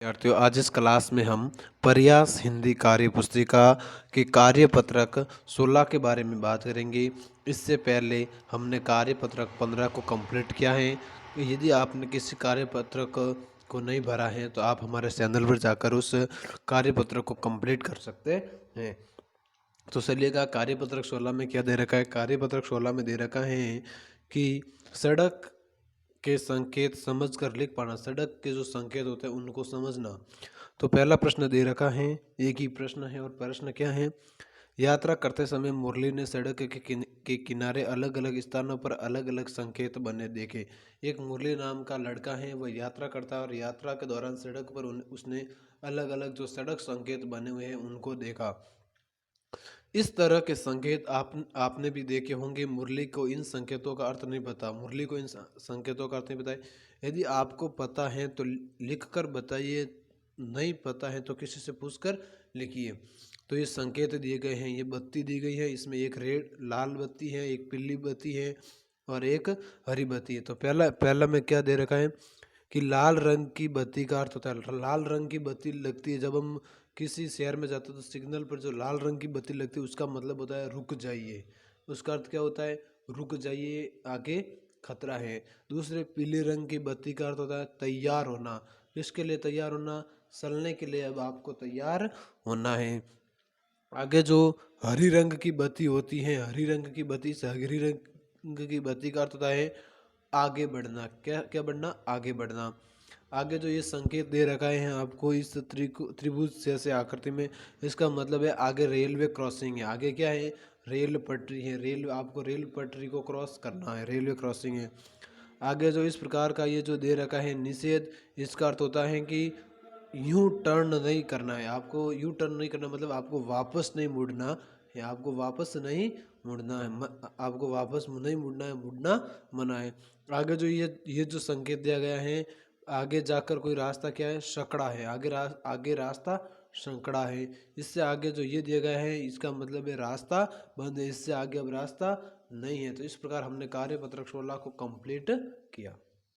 विद्यार्थियों, आज इस क्लास में हम प्रयास हिंदी कार्य पुस्तिका के कार्यपत्रक 16 के बारे में बात करेंगे। इससे पहले हमने कार्यपत्रक 15 को कंप्लीट किया है। यदि आपने किसी कार्यपत्रक को नहीं भरा है तो आप हमारे चैनल पर जाकर उस कार्यपत्रक को कंप्लीट कर सकते हैं। तो चलिएगा, कार्यपत्रक 16 में क्या दे रखा है। कार्यपत्रक 16 में दे रखा है कि सड़क के संकेत समझकर लिख पाना। सड़क के जो संकेत होते हैं उनको समझना। तो पहला प्रश्न दे रखा है, एक ही प्रश्न है और प्रश्न क्या है। यात्रा करते समय मुरली ने सड़क के किनारे अलग अलग स्थानों पर अलग अलग संकेत बने देखे। एक मुरली नाम का लड़का है, वह यात्रा करता है और यात्रा के दौरान सड़क पर उसने अलग अलग जो सड़क संकेत बने हुए हैं उनको देखा। इस तरह के संकेत आपने भी देखे होंगे। मुरली को इन संकेतों का अर्थ नहीं पता, मुरली को इन संकेतों का अर्थ नहीं पता है। यदि आपको पता है तो लिख कर बताइए, नहीं पता है तो किसी से पूछकर लिखिए। तो ये संकेत दिए गए हैं, ये बत्ती दी गई है, इसमें एक रेड लाल बत्ती है, एक पीली बत्ती है और एक हरी बत्ती है। तो पहला में क्या दे रखा है कि लाल रंग की बत्ती का अर्थ होता है, लाल रंग की बत्ती लगती है जब हम किसी शहर में जाते हैं तो सिग्नल पर जो लाल रंग की बत्ती लगती है उसका मतलब होता है रुक जाइए। उसका अर्थ क्या होता है, रुक जाइए, आगे खतरा है। दूसरे पीले रंग की बत्ती का अर्थ होता है तैयार होना। इसके लिए तैयार होना, चलने के लिए अब आपको तैयार होना है। आगे जो हरी रंग की बत्ती होती है, हरी रंग की बत्ती से हरी रंग की बत्ती का अर्थ होता है आगे बढ़ना। क्या क्या बढ़ना, आगे बढ़ना। आगे जो ये संकेत दे रखा है आपको इस त्रिभुज जैसे आकृति में, इसका मतलब है आगे रेलवे क्रॉसिंग है। आगे क्या है, रेल पटरी है, रेल आपको रेल पटरी को क्रॉस करना है, रेलवे क्रॉसिंग है। आगे जो इस प्रकार का ये जो दे रखा है निषेध, इसका अर्थ होता है कि यूं टर्न नहीं करना है। आपको यूं टर्न नहीं करना मतलब आपको वापस नहीं मुड़ना है, आपको वापस नहीं मुड़ना है, आपको वापस नहीं मुड़ना है, मुड़ना मना है। आगे जो ये जो संकेत दिया गया है, आगे जाकर कोई रास्ता क्या है, सकड़ा है। आगे रास्ता संकड़ा है। इससे आगे जो ये दिया गया है इसका मतलब है रास्ता बंद है, इससे आगे अब रास्ता नहीं है। तो इस प्रकार हमने कार्यपत्रक 16 को कंप्लीट किया।